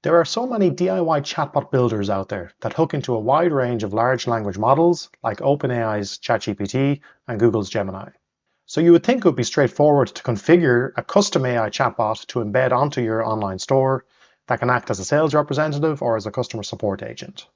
There are so many DIY chatbot builders out there that hook into a wide range of large language models like OpenAI's ChatGPT and Google's Gemini. So you would think it would be straightforward to configure a custom AI chatbot to embed onto your online store that can act as a sales representative or as a customer support agent.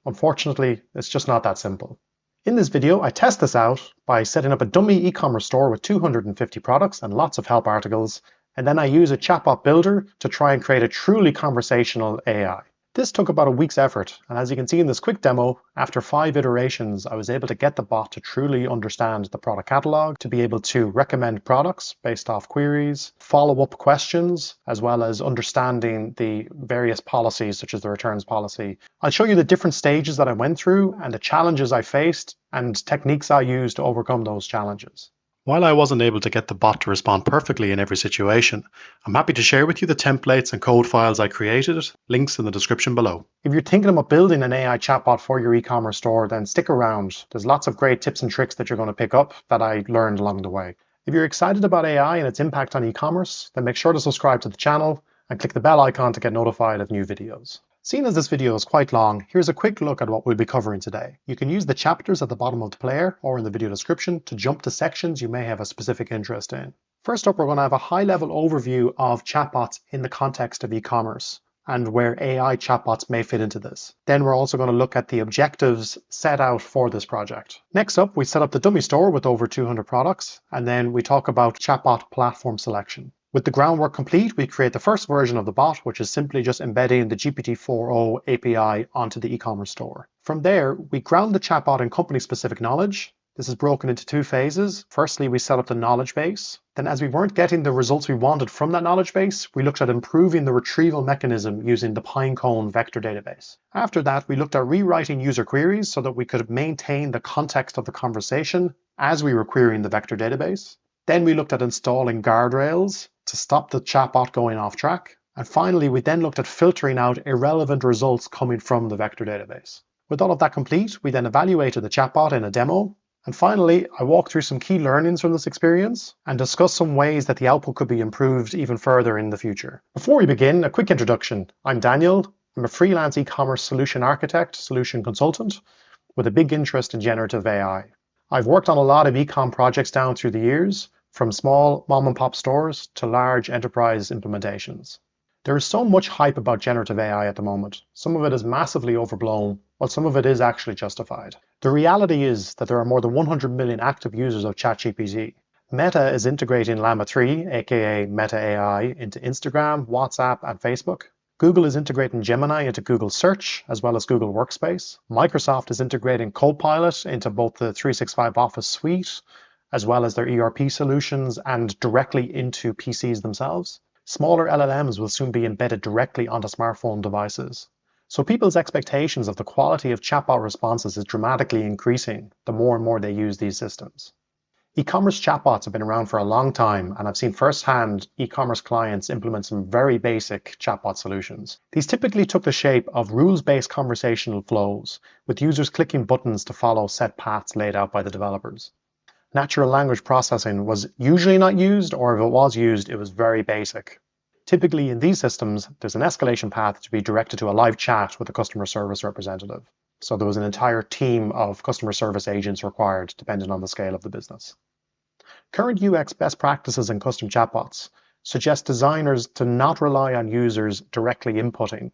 Unfortunately, it's just not that simple. In this video, I test this out by setting up a dummy e-commerce store with 250 products and lots of help articles, and then I use a chatbot builder to try and create a truly conversational AI. This took about a week's effort, and as you can see in this quick demo, after 5 iterations, I was able to get the bot to truly understand the product catalog, to be able to recommend products based off queries, follow-up questions, as well as understanding the various policies, such as the returns policy. I'll show you the different stages that I went through and the challenges I faced and techniques I used to overcome those challenges. While I wasn't able to get the bot to respond perfectly in every situation, I'm happy to share with you the templates and code files I created, links in the description below. If you're thinking about building an AI chatbot for your e-commerce store, then stick around. There's lots of great tips and tricks that you're going to pick up that I learned along the way. If you're excited about AI and its impact on e-commerce, then make sure to subscribe to the channel and click the bell icon to get notified of new videos. Seeing as this video is quite long, here's a quick look at what we'll be covering today. You can use the chapters at the bottom of the player or in the video description to jump to sections you may have a specific interest in. First up, we're going to have a high-level overview of chatbots in the context of e-commerce and where AI chatbots may fit into this. Then we're also going to look at the objectives set out for this project. Next up, we set up the dummy store with over 200 products, and then we talk about chatbot platform selection. With the groundwork complete, we create the first version of the bot, which is simply just embedding the GPT4o API onto the e-commerce store. From there, we ground the chatbot in company-specific knowledge. This is broken into 2 phases. Firstly, we set up the knowledge base. Then as we weren't getting the results we wanted from that knowledge base, we looked at improving the retrieval mechanism using the Pinecone vector database. After that, we looked at rewriting user queries so that we could maintain the context of the conversation as we were querying the vector database. Then we looked at installing guardrails to stop the chatbot going off track. And finally, we then looked at filtering out irrelevant results coming from the vector database. With all of that complete, we then evaluated the chatbot in a demo. And finally, I walked through some key learnings from this experience and discussed some ways that the output could be improved even further in the future. Before we begin, a quick introduction. I'm Daniel. I'm a freelance e-commerce solution architect, solution consultant, with a big interest in generative AI. I've worked on a lot of e-com projects down through the years, from small mom-and-pop stores to large enterprise implementations. There is so much hype about generative AI at the moment. Some of it is massively overblown, while some of it is actually justified. The reality is that there are more than 100 million active users of ChatGPT. Meta is integrating Llama 3, aka Meta AI, into Instagram, WhatsApp, and Facebook. Google is integrating Gemini into Google Search, as well as Google Workspace. Microsoft is integrating Copilot into both the 365 Office suite, as well as their ERP solutions and directly into PCs themselves. Smaller LLMs will soon be embedded directly onto smartphone devices. So people's expectations of the quality of chatbot responses is dramatically increasing the more and more they use these systems. E-commerce chatbots have been around for a long time, and I've seen firsthand e-commerce clients implement some very basic chatbot solutions. These typically took the shape of rules-based conversational flows, with users clicking buttons to follow set paths laid out by the developers. Natural language processing was usually not used, or if it was used, it was very basic. Typically in these systems, there's an escalation path to be directed to a live chat with a customer service representative. So there was an entire team of customer service agents required, depending on the scale of the business. Current UX best practices in custom chatbots suggest designers to not rely on users directly inputting,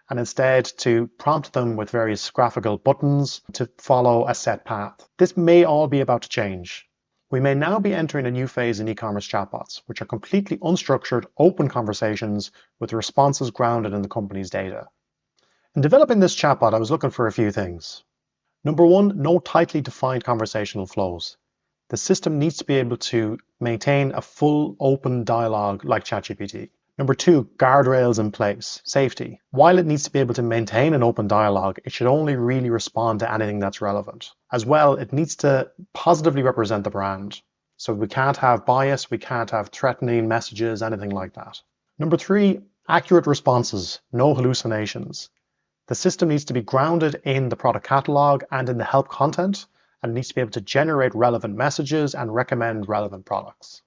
and instead to prompt them with various graphical buttons to follow a set path. This may all be about to change. We may now be entering a new phase in e-commerce chatbots, which are completely unstructured, open conversations with responses grounded in the company's data. In developing this chatbot, I was looking for a few things. Number one, no tightly defined conversational flows. The system needs to be able to maintain a full open dialogue like ChatGPT. Number two, guardrails in place, safety. While it needs to be able to maintain an open dialogue, it should only really respond to anything that's relevant. As well, it needs to positively represent the brand. So we can't have bias, we can't have threatening messages, anything like that. Number three, accurate responses, no hallucinations. The system needs to be grounded in the product catalog and in the help content, and needs to be able to generate relevant messages and recommend relevant products.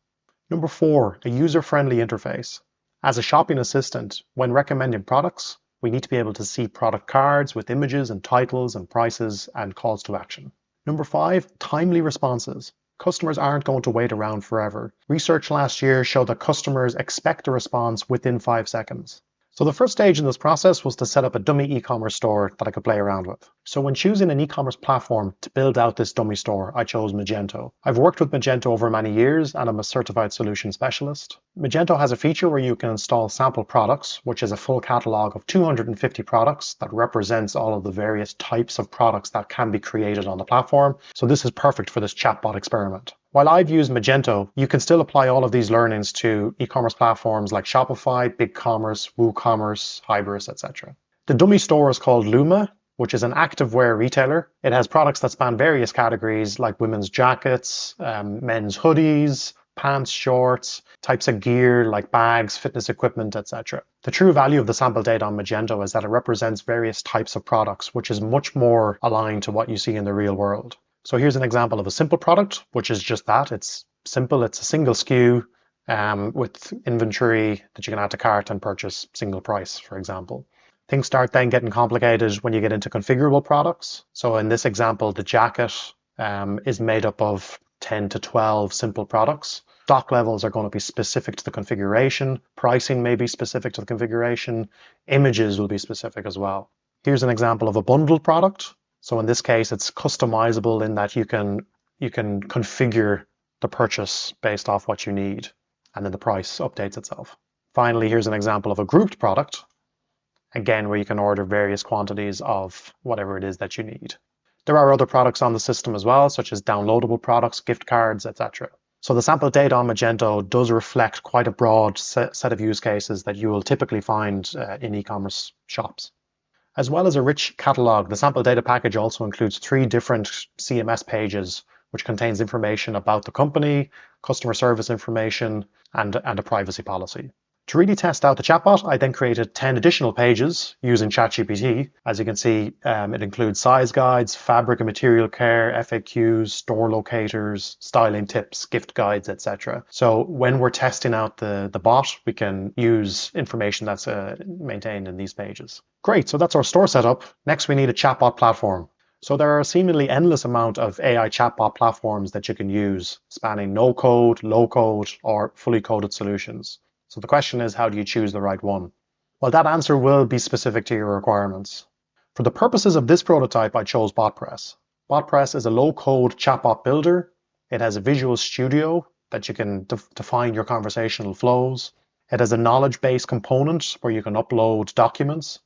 Number four, a user-friendly interface. As a shopping assistant, when recommending products, We need to be able to see product cards with images and titles and prices and calls to action. Number 5, timely responses. Customers aren't going to wait around forever. Research last year showed that customers expect a response within 5 seconds. So the first stage in this process was to set up a dummy e-commerce store that I could play around with. So when choosing an e-commerce platform to build out this dummy store, I chose Magento. I've worked with Magento over many years and I'm a certified solution specialist. Magento has a feature where you can install sample products, which is a full catalog of 250 products that represents all of the various types of products that can be created on the platform. So this is perfect for this chatbot experiment. While I've used Magento, you can still apply all of these learnings to e-commerce platforms like Shopify, BigCommerce, WooCommerce, Hybris, etc. The dummy store is called Luma, which is an activewear retailer. It has products that span various categories like women's jackets, men's hoodies, pants, shorts, types of gear like bags, fitness equipment, etc. The true value of the sample data on Magento is that it represents various types of products, which is much more aligned to what you see in the real world. So here's an example of a simple product, which is just that. It's simple. It's a single SKU with inventory that you can add to cart and purchase single price, for example. Things start then getting complicated when you get into configurable products. So in this example, the jacket is made up of 10 to 12 simple products. Stock levels are going to be specific to the configuration. Pricing may be specific to the configuration. Images will be specific as well. Here's an example of a bundled product. So in this case, it's customizable in that you can configure the purchase based off what you need, and then the price updates itself. Finally, here's an example of a grouped product, again, where you can order various quantities of whatever it is that you need. There are other products on the system as well, such as downloadable products, gift cards, etc. So the sample data on Magento does reflect quite a broad set of use cases that you will typically find in e-commerce shops. As well as a rich catalog, the sample data package also includes 3 different CMS pages, which contains information about the company, customer service information, and a privacy policy. To really test out the chatbot, I then created 10 additional pages using ChatGPT. As you can see, it includes size guides, fabric and material care, FAQs, store locators, styling tips, gift guides, etc. So when we're testing out the bot, we can use information that's maintained in these pages. Great, so that's our store setup. Next, we need a chatbot platform. So there are a seemingly endless amount of AI chatbot platforms that you can use, spanning no-code, low-code, or fully coded solutions. So the question is, how do you choose the right one? Well, that answer will be specific to your requirements. For the purposes of this prototype, I chose BotPress. BotPress is a low-code chatbot builder. It has a Visual Studio that you can define your conversational flows. It has a knowledge-based component where you can upload documents.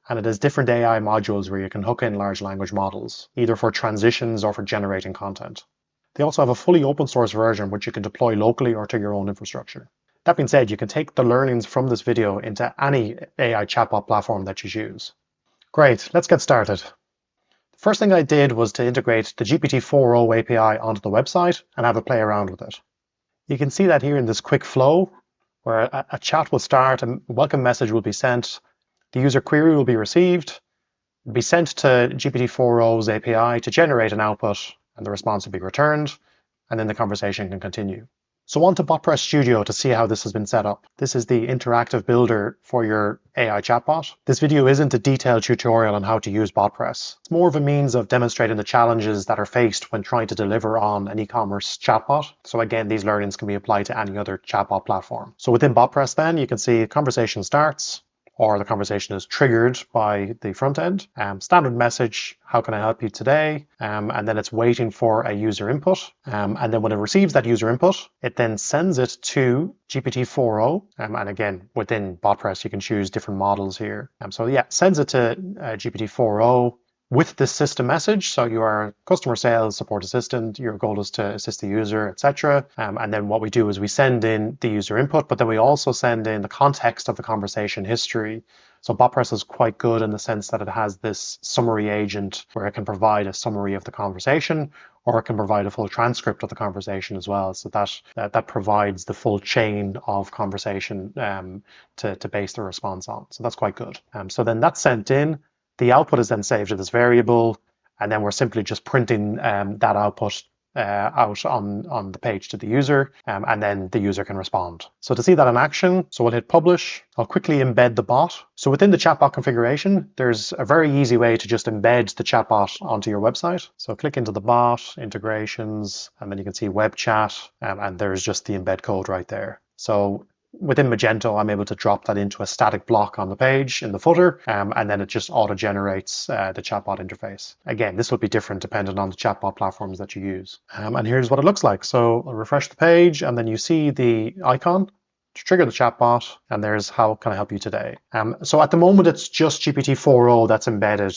And it has different AI modules where you can hook in large language models, either for transitions or for generating content. They also have a fully open source version which you can deploy locally or to your own infrastructure. That being said, you can take the learnings from this video into any AI chatbot platform that you choose. Great, let's get started. The first thing I did was to integrate the GPT4o API onto the website and have a play around with it. You can see that here in this quick flow, where a chat will start, a welcome message will be sent, the user query will be received, it'll be sent to GPT4o's API to generate an output, and the response will be returned, and then the conversation can continue. So on to BotPress Studio to see how this has been set up. This is the interactive builder for your AI chatbot. This video isn't a detailed tutorial on how to use BotPress. It's more of a means of demonstrating the challenges that are faced when trying to deliver on an e-commerce chatbot. So again, these learnings can be applied to any other chatbot platform. So within BotPress then, you can see conversation starts, or the conversation is triggered by the front end. Standard message, how can I help you today? And then it's waiting for a user input. And then when it receives that user input, it then sends it to GPT4o. And again, within BotPress, you can choose different models here. So yeah, sends it to GPT4o with this system message. So you are a customer sales support assistant, your goal is to assist the user, etc. And then what we do is we send in the user input, but then we also send in the context of the conversation history. So BotPress is quite good in the sense that it has this summary agent where it can provide a summary of the conversation, or it can provide a full transcript of the conversation as well. So that provides the full chain of conversation to base the response on. So that's quite good. So then that's sent in. The output is then saved to this variable, and then we're simply just printing that output out on the page to the user, and then the user can respond. So to see that in action, so we'll hit publish. I'll quickly embed the bot. So within the chatbot configuration, there's a very easy way to just embed the chatbot onto your website. So click into the bot, integrations, and then you can see web chat, and there's just the embed code right there. So within Magento, I'm able to drop that into a static block on the page in the footer, and then it just auto-generates the chatbot interface. Again, this will be different depending on the chatbot platforms that you use. And here's what it looks like. So I'll refresh the page, and then you see the icon to trigger the chatbot, and there's how can I help you today. So at the moment, it's just GPT4o that's embedded.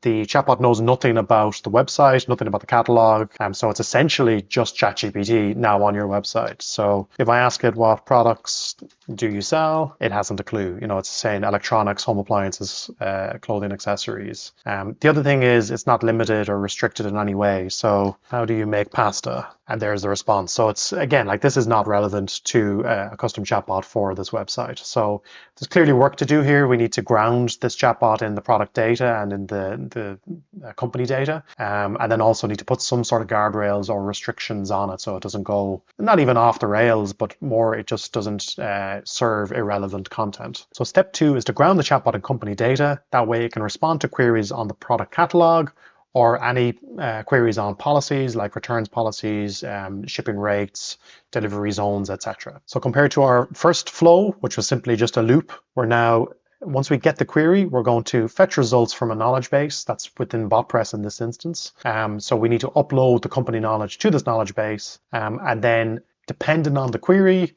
The chatbot knows nothing about the website, nothing about the catalog. So it's essentially just ChatGPT now on your website. So if I ask it what products do you sell, it hasn't a clue. You know, it's saying electronics, home appliances, clothing, accessories. The other thing is it's not limited or restricted in any way. So how do you make pasta? And there's the response. So it's, again, like this is not relevant to a custom chatbot for this website. So there's clearly work to do here. We need to ground this chatbot in the product data and in the company data. And then also need to put some sort of guardrails or restrictions on it so it doesn't go, not even off the rails, but more it just doesn't serve irrelevant content. So step 2 is to ground the chatbot in company data. That way it can respond to queries on the product catalog or any queries on policies like returns policies, shipping rates, delivery zones, etc. So compared to our first flow, which was simply just a loop, we're now, once we get the query, we're going to fetch results from a knowledge base that's within BotPress in this instance. So we need to upload the company knowledge to this knowledge base, and then depending on the query,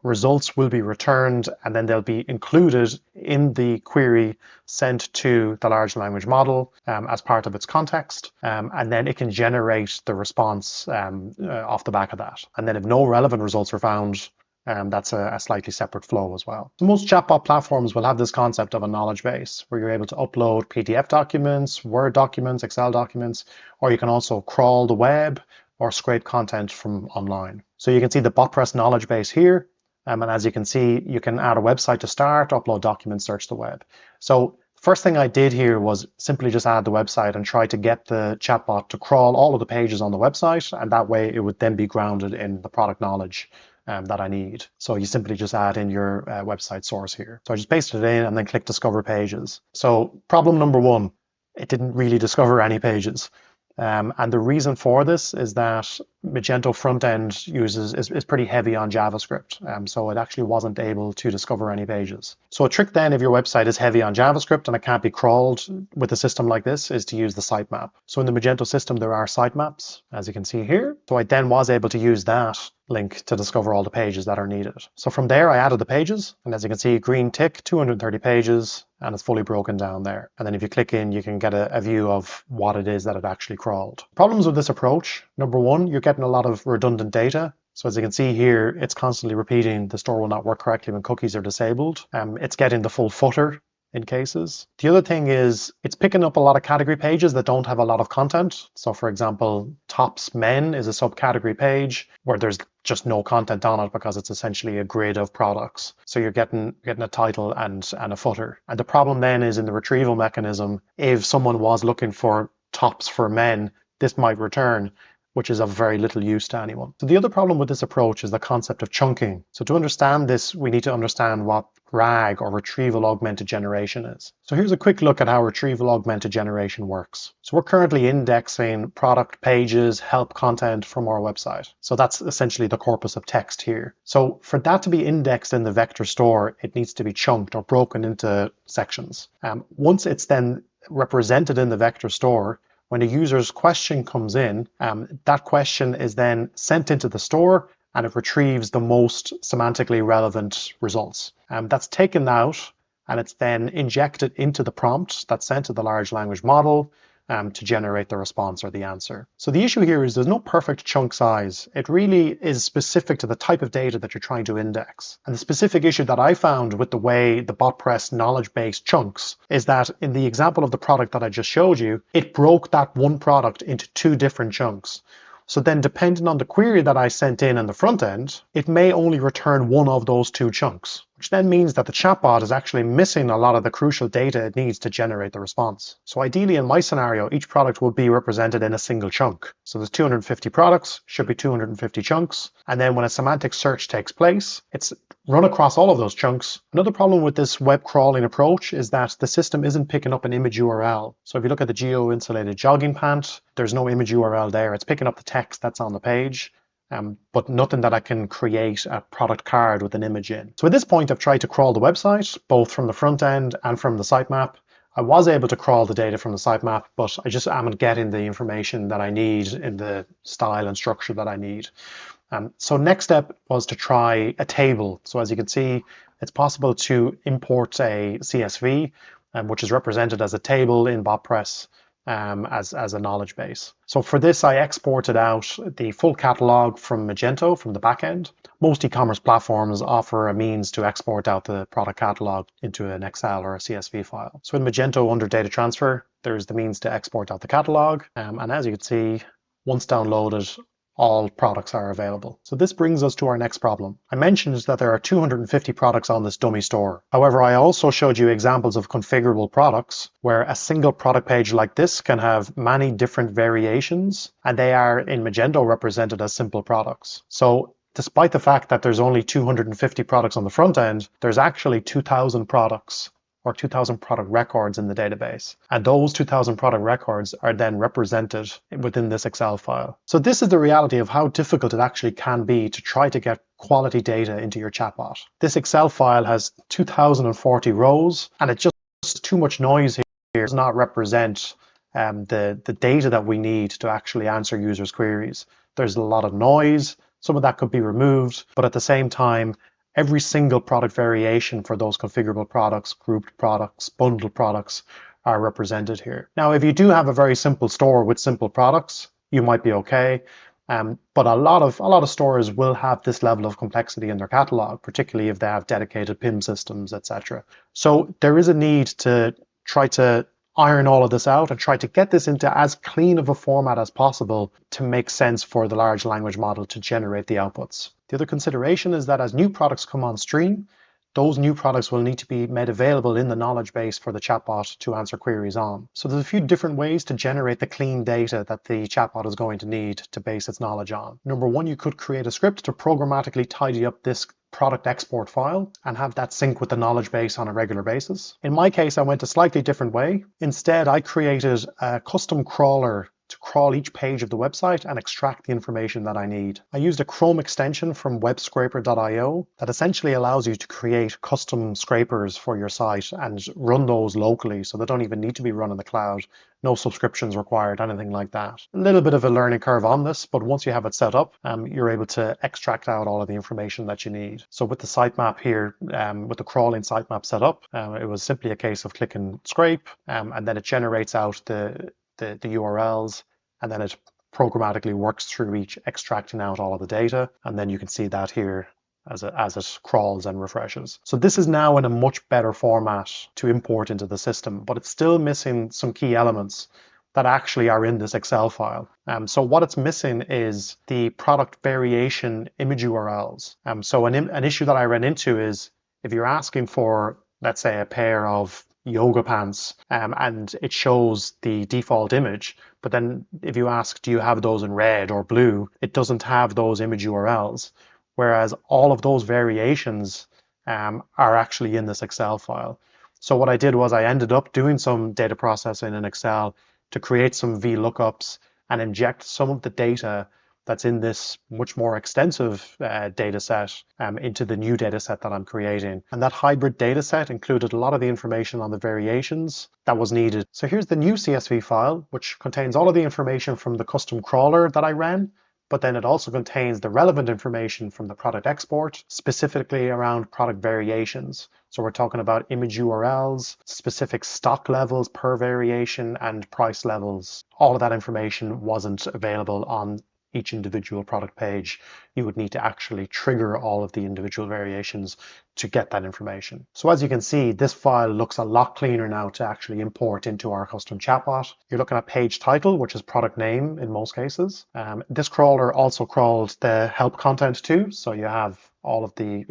results will be returned, and then they'll be included in the query sent to the large language model as part of its context, and then it can generate the response off the back of that. And then if no relevant results are found, that's a slightly separate flow as well. So most chatbot platforms will have this concept of a knowledge base where you're able to upload PDF documents, Word documents, Excel documents, or you can also crawl the web or scrape content from online. So you can see the BotPress knowledge base here. And as you can see, you can add a website to start, upload documents, search the web. So first thing I did here was simply just add the website and try to get the chatbot to crawl all of the pages on the website. And that way it would then be grounded in the product knowledge that I need. So you simply just add in your website source here. So I just pasted it in and then click Discover Pages. So problem number 1, it didn't really discover any pages. And the reason for this is that Magento front end is pretty heavy on JavaScript. So it actually wasn't able to discover any pages. So a trick then, if your website is heavy on JavaScript and it can't be crawled with a system like this, is to use the sitemap. So in the Magento system, there are sitemaps, as you can see here. So I then was able to use that link to discover all the pages that are needed. So from there, I added the pages. And as you can see, green tick, 230 pages, and it's fully broken down there. And then if you click in, you can get a view of what it is that it actually crawled. Problems with this approach, number 1, you're getting a lot of redundant data. So as you can see here, it's constantly repeating the store will not work correctly when cookies are disabled. It's getting the full footer in cases. The other thing is it's picking up a lot of category pages that don't have a lot of content. So for example, tops men is a subcategory page where there's just no content on it because it's essentially a grid of products. So you're getting a title and a footer. And the problem then is in the retrieval mechanism, if someone was looking for tops for men, this might return, which is of very little use to anyone. So the other problem with this approach is the concept of chunking. So to understand this, we need to understand what RAG, or Retrieval Augmented Generation, is. So here's a quick look at how Retrieval Augmented Generation works. So we're currently indexing product pages, help content from our website. So that's essentially the corpus of text here. So for that to be indexed in the vector store, it needs to be chunked or broken into sections. Once it's then represented in the vector store, when a user's question comes in, that question is then sent into the store and it retrieves the most semantically relevant results. That's taken out and it's then injected into the prompt that's sent to the large language model to generate the response or the answer. So the issue here is there's no perfect chunk size. It really is specific to the type of data that you're trying to index. And the specific issue that I found with the way the BotPress knowledge base chunks is that in the example of the product that I just showed you, it broke that one product into 2 different chunks. So then depending on the query that I sent in the front end, it may only return one of those 2 chunks, which then means that the chatbot is actually missing a lot of the crucial data it needs to generate the response. So ideally, in my scenario, each product will be represented in a single chunk. So there's 250 products, should be 250 chunks. And then when a semantic search takes place, it's run across all of those chunks. Another problem with this web crawling approach is that the system isn't picking up an image URL. So if you look at the geo-insulated jogging pant, there's no image URL there. It's picking up the text that's on the page. But nothing that I can create a product card with an image in. So at this point, I've tried to crawl the website, both from the front end and from the sitemap. I was able to crawl the data from the sitemap, but I just am getting the information that I need in the style and structure that I need. So next step was to try a table. So as you can see, it's possible to import a CSV, which is represented as a table in BotPress. As a knowledge base. So for this, I exported out the full catalog from Magento, from the backend. Most e-commerce platforms offer a means to export out the product catalog into an Excel or a CSV file. So in Magento, under data transfer, there's the means to export out the catalog. And as you can see, once downloaded, all products are available. So this brings us to our next problem. I mentioned that there are 250 products on this dummy store. However, I also showed you examples of configurable products where a single product page like this can have many different variations, and they are in Magento represented as simple products. So despite the fact that there's only 250 products on the front end, there's actually 2,000 products or 2,000 product records in the database. And those 2,000 product records are then represented within this Excel file. So this is the reality of how difficult it actually can be to try to get quality data into your chatbot. This Excel file has 2,040 rows, and it's just too much noise here. It does not represent the data that we need to actually answer users' queries. There's a lot of noise. Some of that could be removed, but at the same time, every single product variation for those configurable products, grouped products, bundled products are represented here. Now, if you do have a very simple store with simple products, you might be okay. But a lot of stores will have this level of complexity in their catalog, particularly if they have dedicated PIM systems, etc. So there is a need to try to iron all of this out and try to get this into as clean of a format as possible to make sense for the large language model to generate the outputs. The other consideration is that as new products come on stream, those new products will need to be made available in the knowledge base for the chatbot to answer queries on. So there's a few different ways to generate the clean data that the chatbot is going to need to base its knowledge on. Number one, you could create a script to programmatically tidy up this product export file and have that sync with the knowledge base on a regular basis. In my case, I went a slightly different way. Instead, I created a custom crawler to crawl each page of the website and extract the information that I need. I used a Chrome extension from webscraper.io that essentially allows you to create custom scrapers for your site and run those locally, so they don't even need to be run in the cloud. No subscriptions required, anything like that. A little bit of a learning curve on this, but once you have it set up, you're able to extract out all of the information that you need. So with the sitemap here, with the crawling sitemap set up, it was simply a case of click and scrape, and then it generates out the URLs, and then it programmatically works through each, extracting out all of the data, and then you can see that here as it crawls and refreshes. So this is now in a much better format to import into the system, but it's still missing some key elements that actually are in this Excel file. So what it's missing is the product variation image URLs. So an issue that I ran into is if you're asking for, let's say, a pair of yoga pants and it shows the default image, but then if you ask, do you have those in red or blue, it doesn't have those image URLs, whereas all of those variations are actually in this Excel file. So what I did was I ended up doing some data processing in Excel to create some VLOOKUPs and inject some of the data that's in this much more extensive data set into the new data set that I'm creating. And that hybrid data set included a lot of the information on the variations that was needed. So here's the new CSV file, which contains all of the information from the custom crawler that I ran, but then it also contains the relevant information from the product export, specifically around product variations. So we're talking about image URLs, specific stock levels per variation, and price levels. All of that information wasn't available on each individual product page you would need to actually trigger all of the individual variations to get that information. So as you can see, this file looks a lot cleaner now to actually import into our custom chatbot. You're looking at page title, which is product name in most cases. This crawler also crawled the help content too. So you have all of the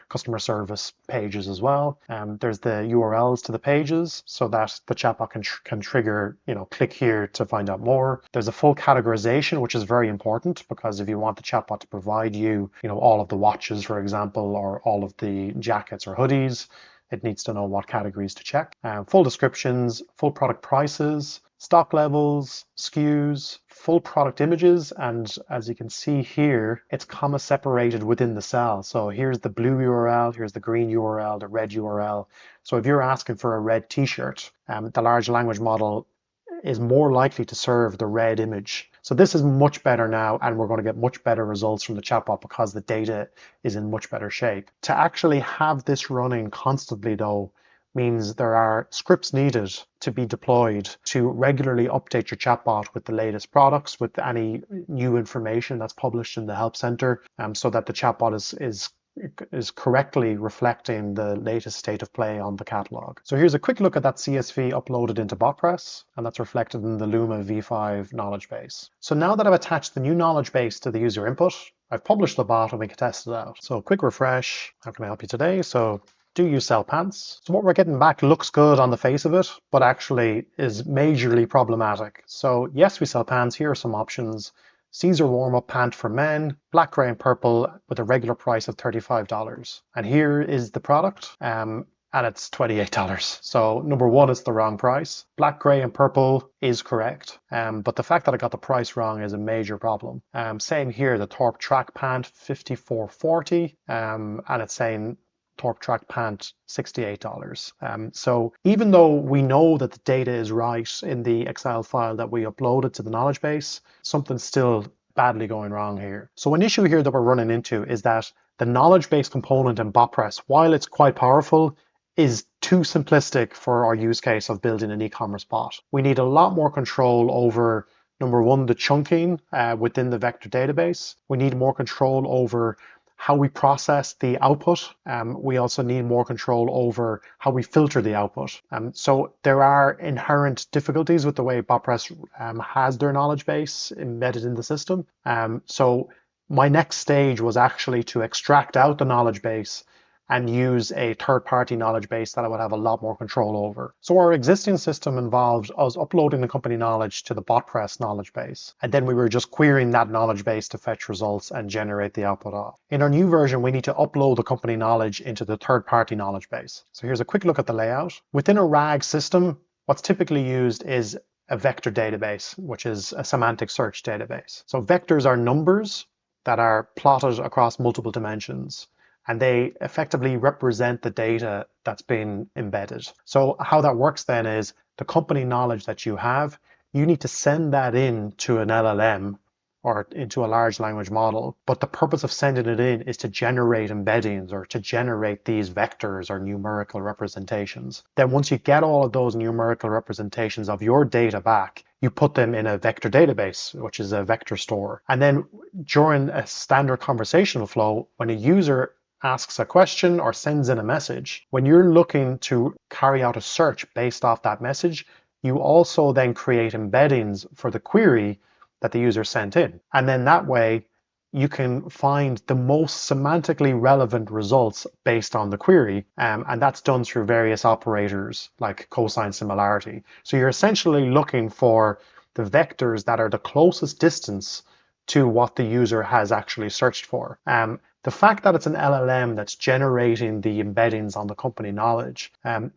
customer service pages as well. There's the URLs to the pages so that the chatbot can trigger, click here to find out more. There's a full categorization, which is very important because if you want the chatbot to provide you, all of the watches, for example, or all of the jackets or hoodies, it needs to know what categories to check. Full descriptions, full product prices, stock levels, SKUs, full product images, and as you can see here, it's comma separated within the cell. So here's the blue URL, here's the green URL, the red URL. So if you're asking for a red t-shirt, the large language model is more likely to serve the red image. So this is much better now, and we're going to get much better results from the chatbot because the data is in much better shape. To actually have this running constantly though, means there are scripts needed to be deployed to regularly update your chatbot with the latest products, with any new information that's published in the help center, so that the chatbot is correctly reflecting the latest state of play on the catalog. So here's a quick look at that CSV uploaded into BotPress, and that's reflected in the Luma v5 knowledge base. So now that I've attached the new knowledge base to the user input, I've published the bot and we can test it out. So quick refresh, how can I help you today? So do you sell pants? So what we're getting back looks good on the face of it, but actually is majorly problematic. So yes, we sell pants. Here are some options. Caesar warm-up pant for men, black, gray, and purple with a regular price of $35. And here is the product, and it's $28. So number one, it's the wrong price. Black, gray, and purple is correct, but the fact that I got the price wrong is a major problem. Same here, the Torp track pant, $54.40, and it's saying Torp track pant, $68. So even though we know that the data is right in the Excel file that we uploaded to the knowledge base, something's still badly going wrong here. So an issue here that we're running into is that the knowledge base component in BotPress, while it's quite powerful, is too simplistic for our use case of building an e-commerce bot. We need a lot more control over, number one, the chunking within the vector database. We need more control over how we process the output. We also need more control over how we filter the output. So there are inherent difficulties with the way BotPress has their knowledge base embedded in the system. So my next stage was actually to extract out the knowledge base and use a third-party knowledge base that I would have a lot more control over. So our existing system involved us uploading the company knowledge to the BotPress knowledge base, and then we were just querying that knowledge base to fetch results and generate the output off. In our new version, we need to upload the company knowledge into the third-party knowledge base. So here's a quick look at the layout. Within a RAG system, what's typically used is a vector database, which is a semantic search database. So vectors are numbers that are plotted across multiple dimensions, and they effectively represent the data that's been embedded. So how that works then is the company knowledge that you have, you need to send that in to an LLM or into a large language model. But the purpose of sending it in is to generate embeddings or to generate these vectors or numerical representations. Then once you get all of those numerical representations of your data back, you put them in a vector database, which is a vector store. And then during a standard conversational flow, when a user asks a question or sends in a message, when you're looking to carry out a search based off that message, you also then create embeddings for the query that the user sent in. And then that way, you can find the most semantically relevant results based on the query. And that's done through various operators like cosine similarity. So you're essentially looking for the vectors that are the closest distance to what the user has actually searched for. The fact that it's an LLM that's generating the embeddings on the company knowledge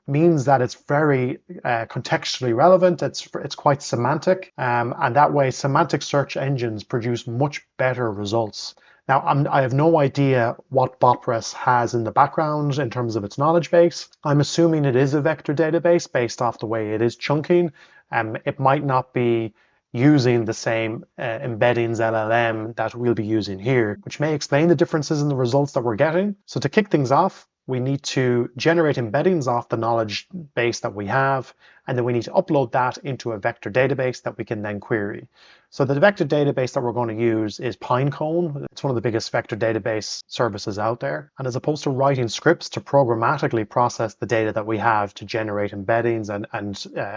means that it's very contextually relevant. It's quite semantic, and that way semantic search engines produce much better results. Now, I have no idea what BotPress has in the background in terms of its knowledge base. I'm assuming it is a vector database based off the way it is chunking. It might not be using the same embeddings LLM that we'll be using here, which may explain the differences in the results that we're getting. So to kick things off, we need to generate embeddings off the knowledge base that we have, and then we need to upload that into a vector database that we can then query. So the vector database that we're going to use is Pinecone. It's one of the biggest vector database services out there. And as opposed to writing scripts to programmatically process the data that we have to generate embeddings and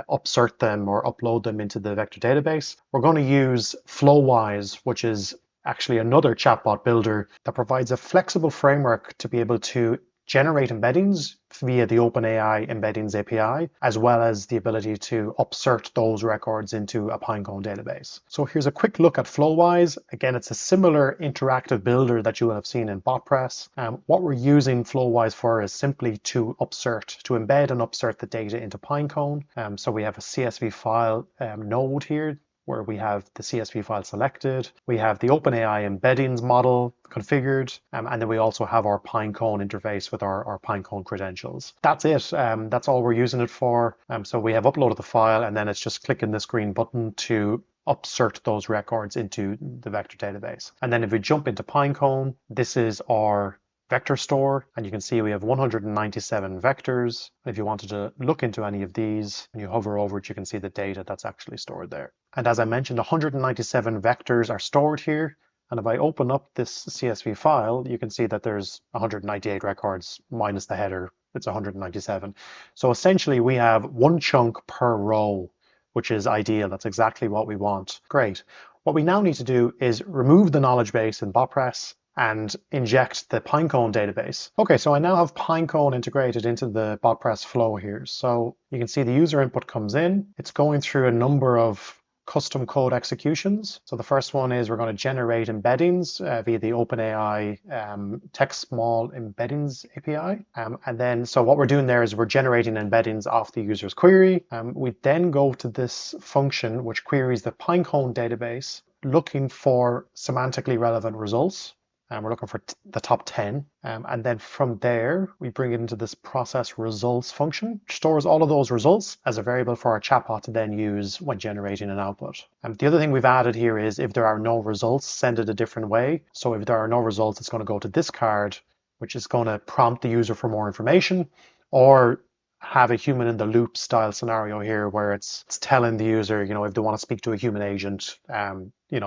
upsert them or upload them into the vector database, we're going to use Flowise, which is actually another chatbot builder that provides a flexible framework to be able to generate embeddings via the OpenAI Embeddings API, as well as the ability to upsert those records into a Pinecone database. So here's a quick look at Flowise. Again, it's a similar interactive builder that you will have seen in BotPress. What we're using Flowise for is simply to embed and upsert the data into Pinecone. So we have a CSV file node here, where we have the CSV file selected, we have the OpenAI embeddings model configured, and then we also have our Pinecone interface with our Pinecone credentials. That's it. That's all we're using it for. So we have uploaded the file, and then it's just clicking this green button to upsert those records into the vector database. And then if we jump into Pinecone, this is our vector store, and you can see we have 197 vectors. If you wanted to look into any of these and you hover over it, you can see the data that's actually stored there. And as I mentioned, 197 vectors are stored here. And if I open up this CSV file, you can see that there's 198 records minus the header. It's 197. So essentially we have one chunk per row, which is ideal. That's exactly what we want. Great. What we now need to do is remove the knowledge base in BotPress and inject the Pinecone database. Okay, so I now have Pinecone integrated into the BotPress flow here. So you can see the user input comes in. It's going through a number of custom code executions. So the first one is we're going to generate embeddings via the OpenAI text small embeddings API. And then, so what we're doing there is we're generating embeddings off the user's query. We then go to this function which queries the Pinecone database, looking for semantically relevant results. And we're looking for the top 10. And then from there, we bring it into this process results function, which stores all of those results as a variable for our chatbot to then use when generating an output. The other thing we've added here is if there are no results, send it a different way. So if there are no results, it's going to go to discard, which is going to prompt the user for more information, or have a human in the loop style scenario here where it's telling the user, if they want to speak to a human agent,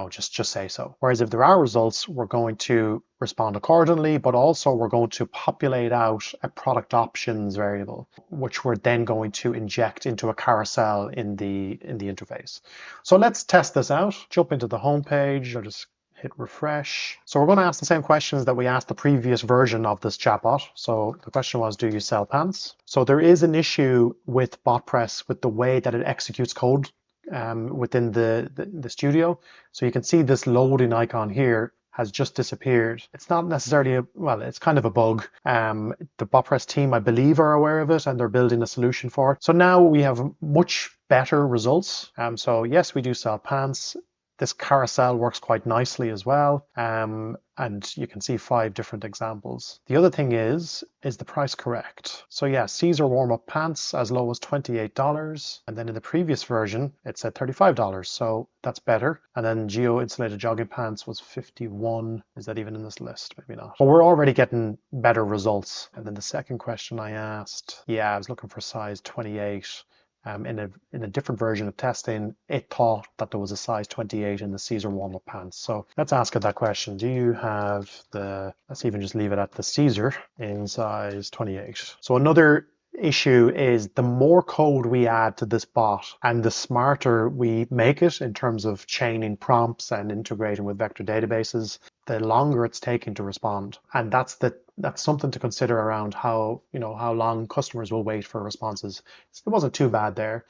just say so. Whereas if there are results, we're going to respond accordingly, but also we're going to populate out a product options variable, which we're then going to inject into a carousel in the interface. So let's test this out. Jump into the home page. I'll just hit refresh. So we're going to ask the same questions that we asked the previous version of this chatbot. So the question was, do you sell pants? So there is an issue with BotPress with the way that it executes code within the studio. So you can see this loading icon here has just disappeared. It's not necessarily it's kind of a bug. The BotPress team, I believe, are aware of it and they're building a solution for it. So now we have much better results. So yes, we do sell pants. This carousel works quite nicely as well. And you can see 5 different examples. The other thing is the price correct? So yeah, Caesar warm-up pants as low as $28. And then in the previous version, it said $35. So that's better. And then geo-insulated jogging pants was $51. Is that even in this list? Maybe not. But we're already getting better results. And then the second question I asked, I was looking for size 28. In a different version of testing, it thought that there was a size 28 in the Caesar warm-up pants. So let's ask it that question. Do you have let's even just leave it at the Caesar in size 28. So another issue is the more code we add to this bot and the smarter we make it in terms of chaining prompts and integrating with vector databases, the longer it's taking to respond. And that's something to consider around how long customers will wait for responses. It wasn't too bad there.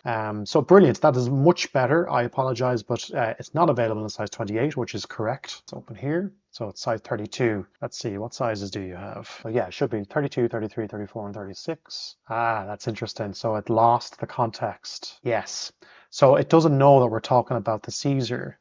So brilliant. That is much better. I apologize, but it's not available in size 28, which is correct. It's open here. So it's size 32. Let's see, what sizes do you have? Well, yeah, it should be 32, 33, 34, and 36. That's interesting. So it lost the context. Yes. So it doesn't know that we're talking about the Caesar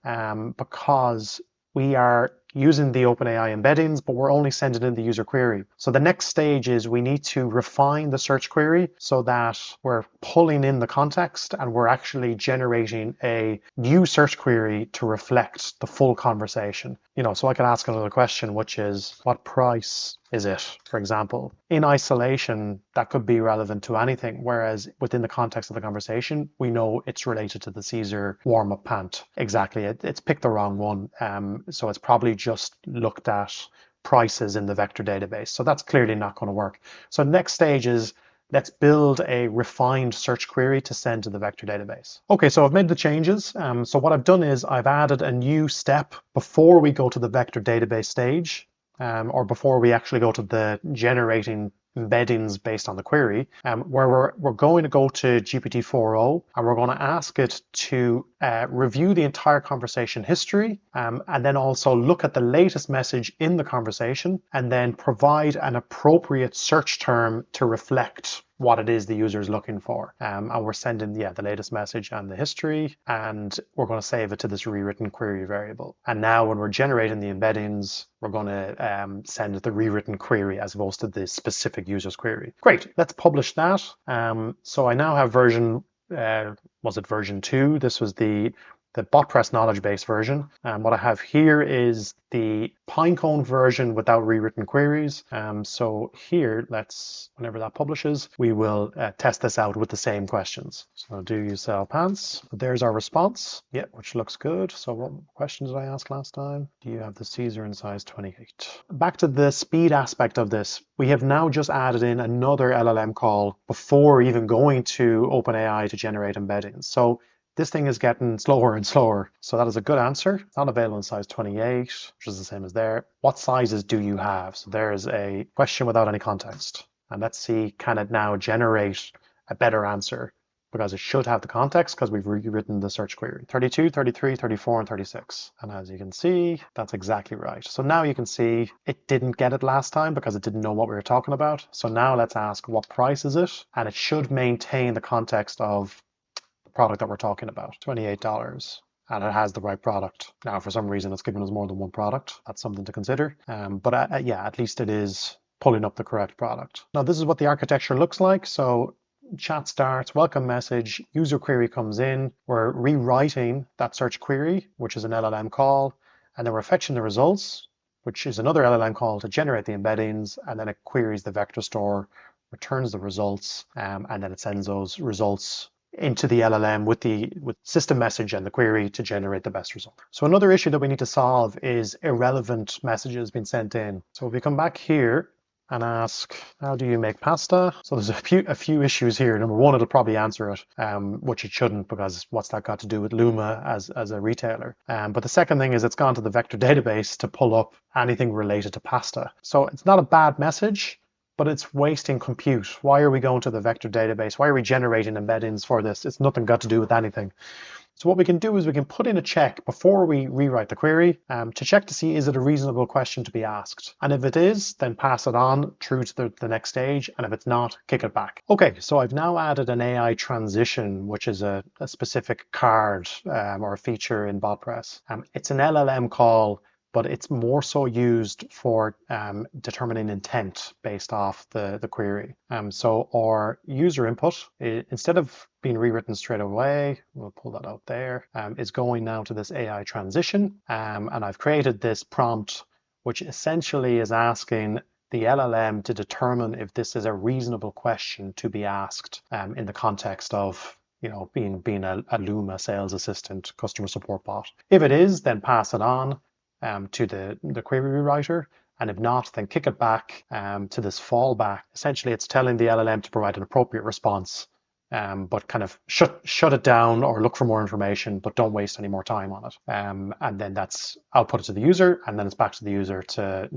because we are using the OpenAI embeddings, but we're only sending in the user query. So the next stage is we need to refine the search query so that we're pulling in the context and we're actually generating a new search query to reflect the full conversation. So I can ask another question, which is, what price is it, for example? In isolation, that could be relevant to anything, whereas within the context of the conversation, we know it's related to the Caesar warm-up pant. Exactly, it's picked the wrong one. So it's probably just looked at prices in the vector database. So that's clearly not going to work. So next stage is, let's build a refined search query to send to the vector database. Okay, so I've made the changes. So what I've done is I've added a new step before we go to the vector database stage, or before we actually go to the generating embeddings based on the query, where we're going to go to GPT4o and we're going to ask it to review the entire conversation history, and then also look at the latest message in the conversation and then provide an appropriate search term to reflect what it is the user is looking for. And we're sending the latest message and the history, and we're going to save it to this rewritten query variable. And now when we're generating the embeddings, we're going to send it the rewritten query as opposed to the specific user's query. Great, let's publish that. So I now have version, was it version 2? This was the BotPress Knowledgebase version. What I have here is the Pinecone version without rewritten queries. So here, whenever that publishes, we will test this out with the same questions. So do you sell pants? There's our response, which looks good. So what question did I ask last time? Do you have the Caesar in size 28? Back to the speed aspect of this, we have now just added in another LLM call before even going to OpenAI to generate embeddings. So this thing is getting slower and slower. So that is a good answer. It's not available in size 28, which is the same as there. What sizes do you have? So there is a question without any context. And let's see, can it now generate a better answer? Because it should have the context because we've rewritten the search query. 32, 33, 34, and 36. And as you can see, that's exactly right. So now you can see it didn't get it last time because it didn't know what we were talking about. So now let's ask, what price is it? And it should maintain the context of product that we're talking about, $28, and it has the right product. Now, for some reason, it's given us more than one product. That's something to consider. But at least it is pulling up the correct product. Now, this is what the architecture looks like. So chat starts, welcome message, user query comes in. We're rewriting that search query, which is an LLM call, and then we're fetching the results, which is another LLM call to generate the embeddings, and then it queries the vector store, returns the results, and then it sends those results into the LLM with system message and the query to generate the best result. So another issue that we need to solve is irrelevant messages being sent in. So if we come back here and ask, how do you make pasta? So there's a few issues here. Number one, it'll probably answer it, which it shouldn't, because what's that got to do with Luma as a retailer? But the second thing is it's gone to the vector database to pull up anything related to pasta. So it's not a bad message, but it's wasting compute. Why are we going to the vector database? Why are we generating embeddings for this? It's nothing got to do with anything. So what we can do is we can put in a check before we rewrite the query to check to see, is it a reasonable question to be asked? And if it is, then pass it on through to the next stage. And if it's not, kick it back. Okay, so I've now added an AI transition, which is a specific card or a feature in BotPress. It's an LLM call, but it's more so used for determining intent based off the query. So our user input, instead of being rewritten straight away, we'll pull that out there, is going now to this AI transition. And I've created this prompt, which essentially is asking the LLM to determine if this is a reasonable question to be asked in the context of being a Luma sales assistant customer support bot. If it is, then pass it on to the query rewriter, and if not, then kick it back to this fallback. Essentially, it's telling the LLM to provide an appropriate response, but kind of shut it down or look for more information, but don't waste any more time on it. And then that's output it to the user, and then it's back to the user to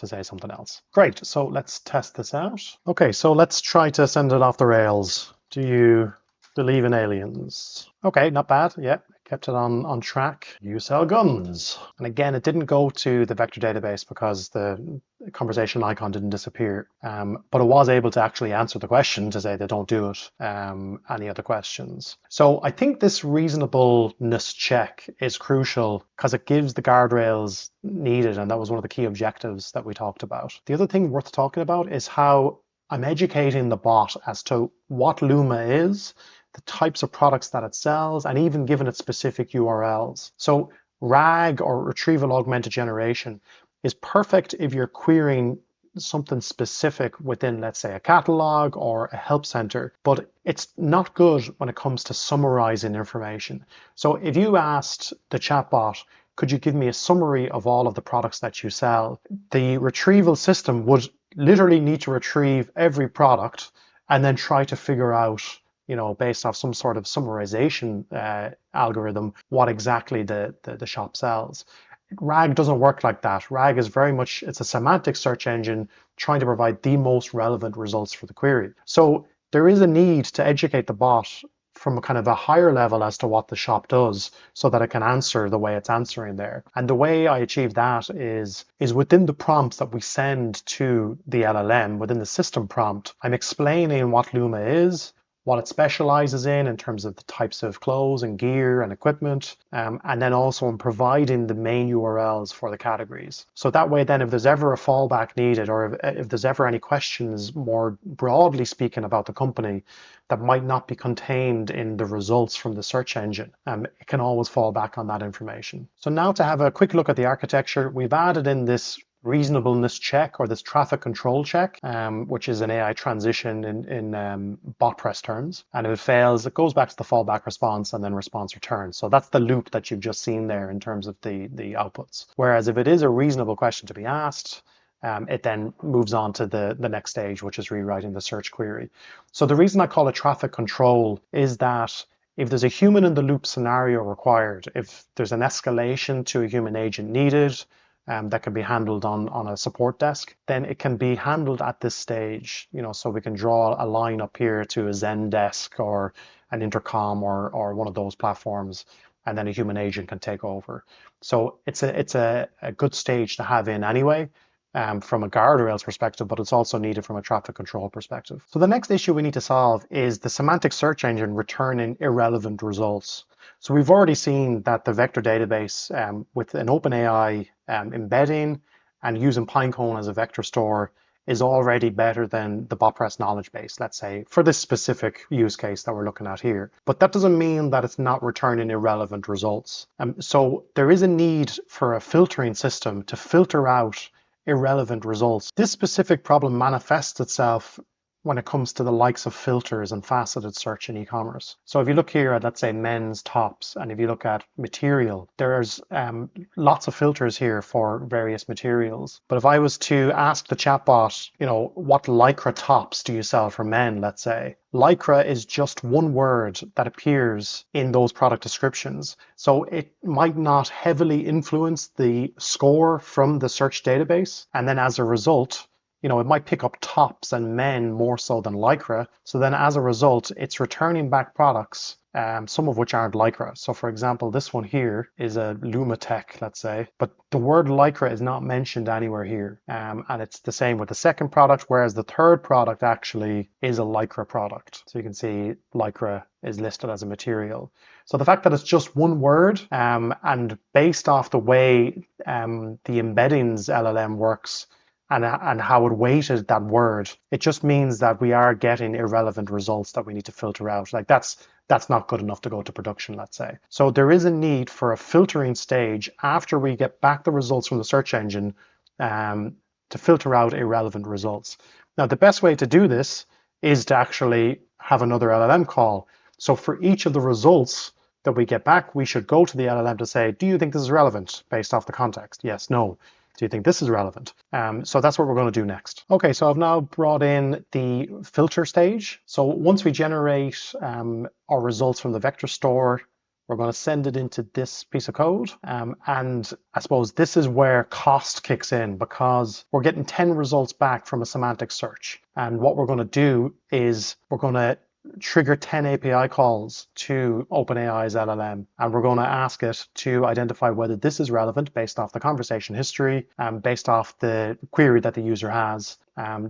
say something else. Great, so let's test this out. Okay, so let's try to send it off the rails. Do you believe in aliens? Okay, not bad, yeah. kept it on track. You sell guns. And again, it didn't go to the vector database because the conversational icon didn't disappear. But it was able to actually answer the question to say they don't do it. Any other questions? So I think this reasonableness check is crucial because it gives the guardrails needed. And that was one of the key objectives that we talked about. The other thing worth talking about is how I'm educating the bot as to what Luma is, the types of products that it sells, and even giving it specific URLs. So RAG, or Retrieval Augmented Generation, is perfect if you're querying something specific within, let's say, a catalog or a help center, but it's not good when it comes to summarizing information. So if you asked the chatbot, could you give me a summary of all of the products that you sell? The retrieval system would literally need to retrieve every product and then try to figure out, based off some sort of summarization algorithm, what exactly the shop sells. RAG doesn't work like that. RAG is very much, it's a semantic search engine trying to provide the most relevant results for the query. So there is a need to educate the bot from a kind of a higher level as to what the shop does so that it can answer the way it's answering there. And the way I achieve that is within the prompts that we send to the LLM, within the system prompt, I'm explaining what Luma is, what it specializes in terms of the types of clothes and gear and equipment, and then also in providing the main URLs for the categories. So that way then if there's ever a fallback needed, or if there's ever any questions more broadly speaking about the company that might not be contained in the results from the search engine, it can always fall back on that information. So now to have a quick look at the architecture, we've added in this reasonableness check, or this traffic control check, which is an AI transition in BotPress terms. And if it fails, it goes back to the fallback response and then response returns. So that's the loop that you've just seen there in terms of the outputs. Whereas if it is a reasonable question to be asked, it then moves on to the next stage, which is rewriting the search query. So the reason I call it traffic control is that if there's a human in the loop scenario required, if there's an escalation to a human agent needed, that can be handled on a support desk, then it can be handled at this stage, so we can draw a line up here to a Zendesk or an Intercom or one of those platforms, and then a human agent can take over. So it's a good stage to have in anyway, from a guardrails perspective, but it's also needed from a traffic control perspective. So the next issue we need to solve is the semantic search engine returning irrelevant results. So we've already seen that the vector database with an OpenAI embedding and using Pinecone as a vector store is already better than the BotPress knowledge base, let's say, for this specific use case that we're looking at here. But that doesn't mean that it's not returning irrelevant results. So there is a need for a filtering system to filter out irrelevant results. This specific problem manifests itself when it comes to the likes of filters and faceted search in e-commerce. So if you look here at, let's say, men's tops, and if you look at material, there's lots of filters here for various materials. But if I was to ask the chatbot, what Lycra tops do you sell for men, let's say, Lycra is just one word that appears in those product descriptions. So it might not heavily influence the score from the search database. And then as a result, it might pick up tops and men more so than Lycra. So then as a result, it's returning back products, some of which aren't Lycra. So for example, this one here is a Lumatech, let's say, but the word Lycra is not mentioned anywhere here. And it's the same with the second product, whereas the third product actually is a Lycra product. So you can see Lycra is listed as a material. So the fact that it's just one word, and based off the way the embeddings LLM works, and how it weighted that word, it just means that we are getting irrelevant results that we need to filter out. Like that's not good enough to go to production, let's say. So there is a need for a filtering stage after we get back the results from the search engine to filter out irrelevant results. Now, the best way to do this is to actually have another LLM call. So for each of the results that we get back, we should go to the LLM to say, do you think this is relevant based off the context? Yes, no. Do you think this is relevant? So that's what we're going to do next. Okay, so I've now brought in the filter stage. So once we generate our results from the vector store, we're going to send it into this piece of code. And I suppose this is where cost kicks in, because we're getting 10 results back from a semantic search. And what we're going to do is we're going to trigger 10 API calls to OpenAI's LLM, and we're going to ask it to identify whether this is relevant based off the conversation history and based off the query that the user has.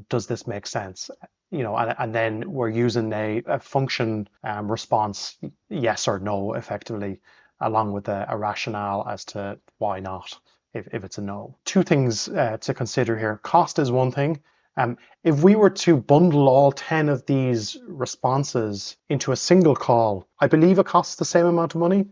Does this make sense? And then we're using a function response, yes or no, effectively, along with a rationale as to why not, if it's a no. Two things to consider here. Cost is one thing. If we were to bundle all 10 of these responses into a single call, I believe it costs the same amount of money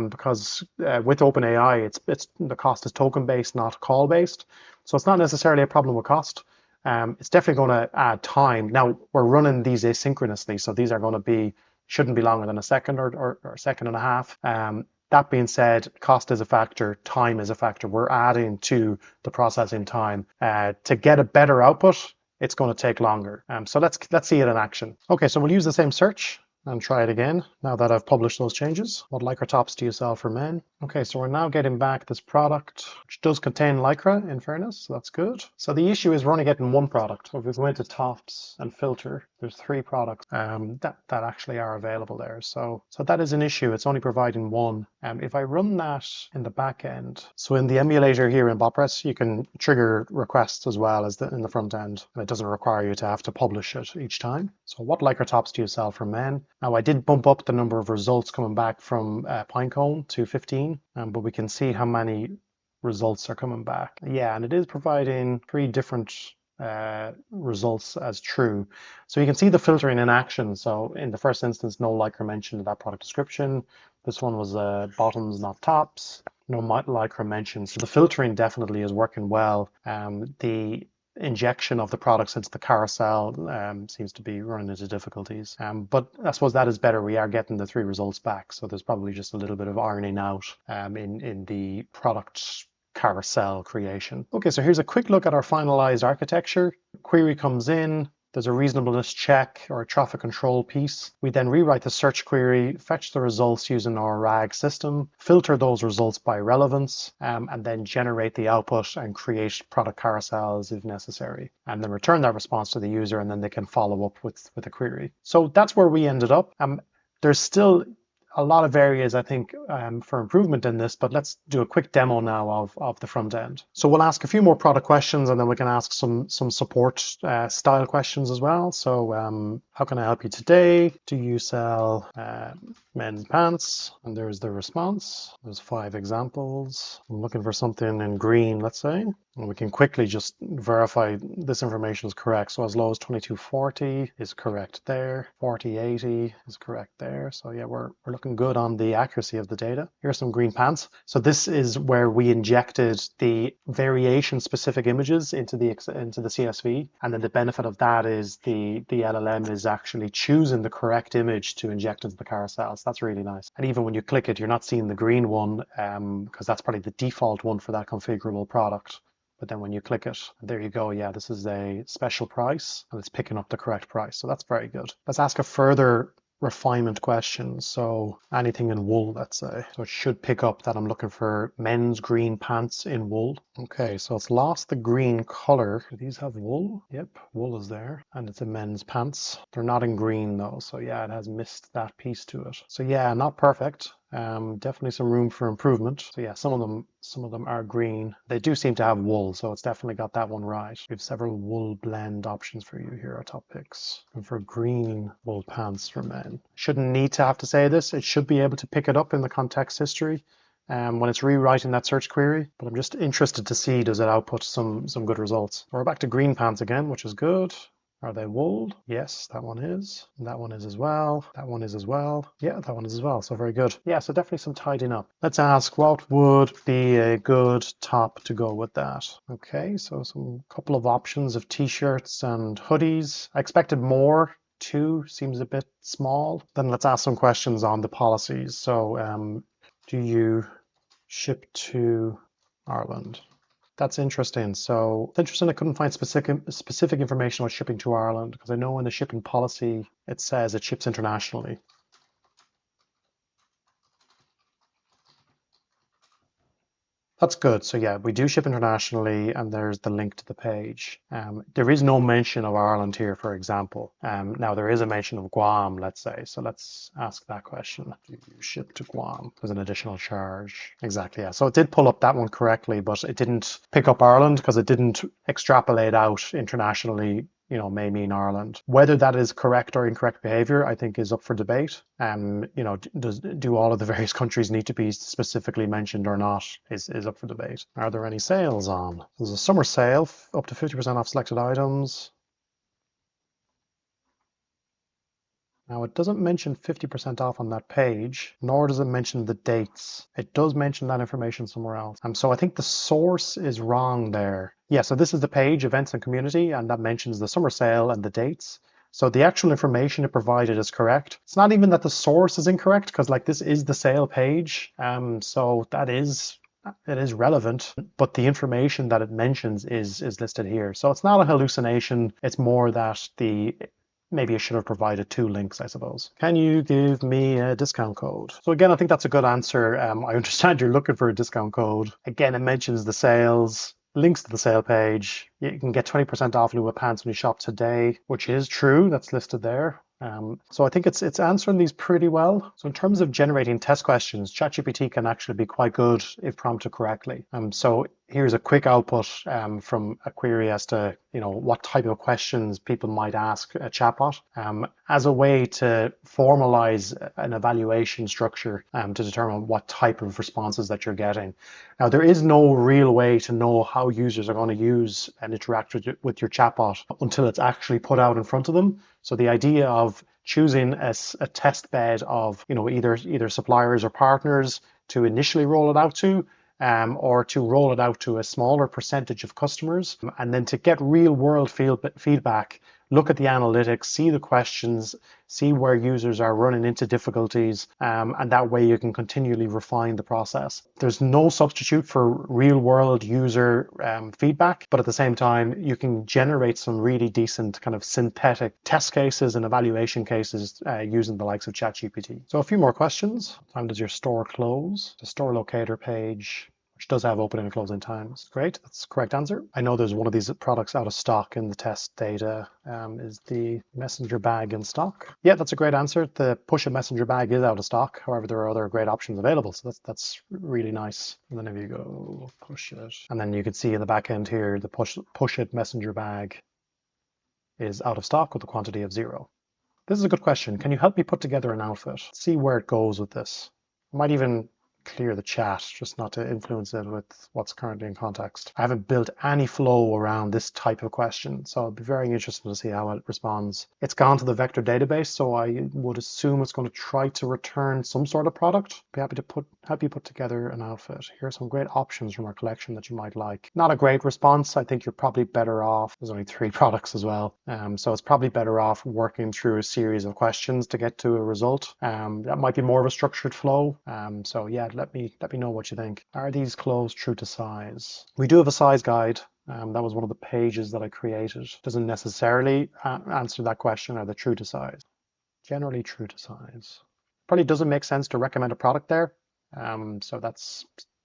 because with OpenAI, it's the cost is token-based, not call-based. So it's not necessarily a problem with cost. It's definitely going to add time. Now, we're running these asynchronously, so these are going to shouldn't be longer than a second or a second and a half. That being said, cost is a factor, time is a factor. We're adding to the processing time. To get a better output, it's going to take longer. So let's see it in action. Okay, so we'll use the same search and try it again now that I've published those changes. What Lycra tops do you sell for men? Okay, so we're now getting back this product, which does contain Lycra, in fairness, so that's good. So the issue is we're only getting one product. So if we go into tops and filter, there's 3 products that actually are available there. So that is an issue. It's only providing one. If I run that in the back end, so in the emulator here in BotPress, you can trigger requests as well as in the front end. And it doesn't require you to have to publish it each time. So what Lycra tops do you sell for men? Now I did bump up the number of results coming back from Pinecone to 15, but we can see how many results are coming back. Yeah, and it is providing 3 different results as true. So you can see the filtering in action. So in the first instance, no Lycra mentioned in that product description. This one was bottoms, not tops. No Lycra mentioned. So the filtering definitely is working well. The injection of the products into the carousel seems to be running into difficulties. But I suppose that is better. We are getting the 3 results back. So there's probably just a little bit of ironing out in the product carousel creation. Okay, so here's a quick look at our finalized architecture. Query comes in, there's a reasonableness check or a traffic control piece. We then rewrite the search query, fetch the results using our RAG system, filter those results by relevance, and then generate the output and create product carousels if necessary. And then return that response to the user, and then they can follow up with a query. So that's where we ended up. There's still a lot of areas, I think, for improvement in this, but let's do a quick demo now of the front end. So we'll ask a few more product questions, and then we can ask some support style questions as well. So how can I help you today? Do you sell men's pants? And there's the response. There's 5 examples. I'm looking for something in green, let's say. And we can quickly just verify this information is correct. So as low as 2240 is correct there. 4080 is correct there. So yeah, we're looking good on the accuracy of the data. Here's some green pants. So this is where we injected the variation specific images into the CSV. And then the benefit of that is the LLM is actually choosing the correct image to inject into the carousels. That's really nice. And even when you click it, you're not seeing the green one because that's probably the default one for that configurable product. But then when you click it, there you go. Yeah, this is a special price and it's picking up the correct price. So that's very good. Let's ask a further refinement question. So anything in wool, let's say. So it should pick up that I'm looking for men's green pants in wool. Okay, so it's lost the green color. Do these have wool? Yep, wool is there. And it's in men's pants. They're not in green though. So yeah, it has missed that piece to it. So yeah, not perfect. Definitely some room for improvement. So yeah, some of them are green. They do seem to have wool, so it's definitely got that one right. We have several wool blend options for you here, our top picks. And for green wool pants for men. Shouldn't need to have to say this. It should be able to pick it up in the context history when it's rewriting that search query. But I'm just interested to see, does it output some good results? We're back to green pants again, which is good. Are they wool? Yes, that one is. And that one is as well. That one is as well. Yeah, that one is as well. So very good. Yeah, so definitely some tidying up. Let's ask what would be a good top to go with that. Okay, so some couple of options of t-shirts and hoodies. I expected more. 2 seems a bit small. Then let's ask some questions on the policies. So do you ship to Ireland? That's interesting. So it's interesting I couldn't find specific information about shipping to Ireland, because I know in the shipping policy it says it ships internationally. That's good. So yeah, we do ship internationally, and there's the link to the page. There is no mention of Ireland here, for example. Now there is a mention of Guam, let's say. So let's ask that question. Do you ship to Guam? There's an additional charge. Exactly, yeah. So it did pull up that one correctly, but it didn't pick up Ireland because it didn't extrapolate out internationally, may mean Ireland. Whether that is correct or incorrect behavior, I think is up for debate. Do all of the various countries need to be specifically mentioned or not is up for debate. Are there any sales on? There's a summer sale up to 50% off selected items. Now it doesn't mention 50% off on that page, nor does it mention the dates. It does mention that information somewhere else. So I think the source is wrong there. Yeah, so this is the page, events and community, and that mentions the summer sale and the dates. So the actual information it provided is correct. It's not even that the source is incorrect, because this is the sale page. So it is relevant, but the information that it mentions is listed here. So it's not a hallucination. It's more that maybe I should have provided 2 links, I suppose. Can you give me a discount code? So again, I think that's a good answer. I understand you're looking for a discount code. Again, it mentions the sales, links to the sale page. You can get 20% off Lua pants when you shop today, which is true. That's listed there. So I think it's answering these pretty well. So in terms of generating test questions, ChatGPT can actually be quite good if prompted correctly. So here's a quick output from a query as to what type of questions people might ask a chatbot as a way to formalize an evaluation structure to determine what type of responses that you're getting. Now, there is no real way to know how users are going to use and interact with your chatbot until it's actually put out in front of them. So the idea of choosing a test bed of either suppliers or partners to initially roll it out to, or to roll it out to a smaller percentage of customers, and then to get real world feedback, look at the analytics, see the questions, see where users are running into difficulties, and that way you can continually refine the process. There's no substitute for real world user feedback, but at the same time, you can generate some really decent kind of synthetic test cases and evaluation cases using the likes of ChatGPT. So a few more questions. What time does your store close? The store locator page, which does have opening and closing times. Great, that's the correct answer. I know there's one of these products out of stock in the test data. Is the messenger bag in stock? Yeah, that's a great answer. The push it messenger bag is out of stock. However, there are other great options available. So that's really nice. And then if you go push it, and then you can see in the back end here, the push it messenger bag is out of stock with a quantity of 0. This is a good question. Can you help me put together an outfit? See where it goes with this. I might even clear the chat just not to influence it with what's currently in context. I haven't built any flow around this type of question, so I'll be very interested to see how it responds. It's gone to the vector database, so I would assume it's going to try to return some sort of product. Be happy to help you put together an outfit. Here are some great options from our collection that you might like. Not a great response. I think you're probably better off. There's only 3 products as well, so it's probably better off working through a series of questions to get to a result. That might be more of a structured flow. So yeah, let me know what you think. Are these clothes true to size? We do have a size guide. That was one of the pages that I created. Doesn't necessarily answer that question. Are they true to size? Generally true to size. Probably doesn't make sense to recommend a product there. So that's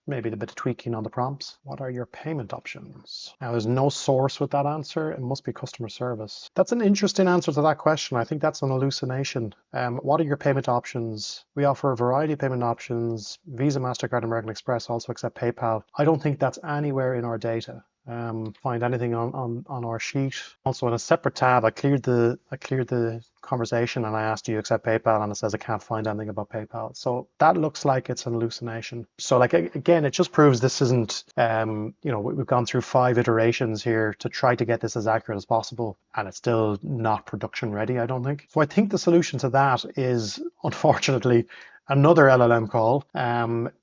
maybe the bit of tweaking on the prompts. What are your payment options? Now, there's no source with that answer. It must be customer service. That's an interesting answer to that question. I think that's an hallucination. What are your payment options? We offer a variety of payment options. Visa, MasterCard, American Express also accept PayPal. I don't think that's anywhere in our data. Find anything on our sheet. Also in a separate tab, I cleared the conversation and I asked, do you accept PayPal? And it says I can't find anything about PayPal. So that looks like it's an hallucination. So again, it just proves this isn't, we've gone through 5 iterations here to try to get this as accurate as possible, and it's still not production ready, I don't think. So I think the solution to that is, unfortunately, another LLM call,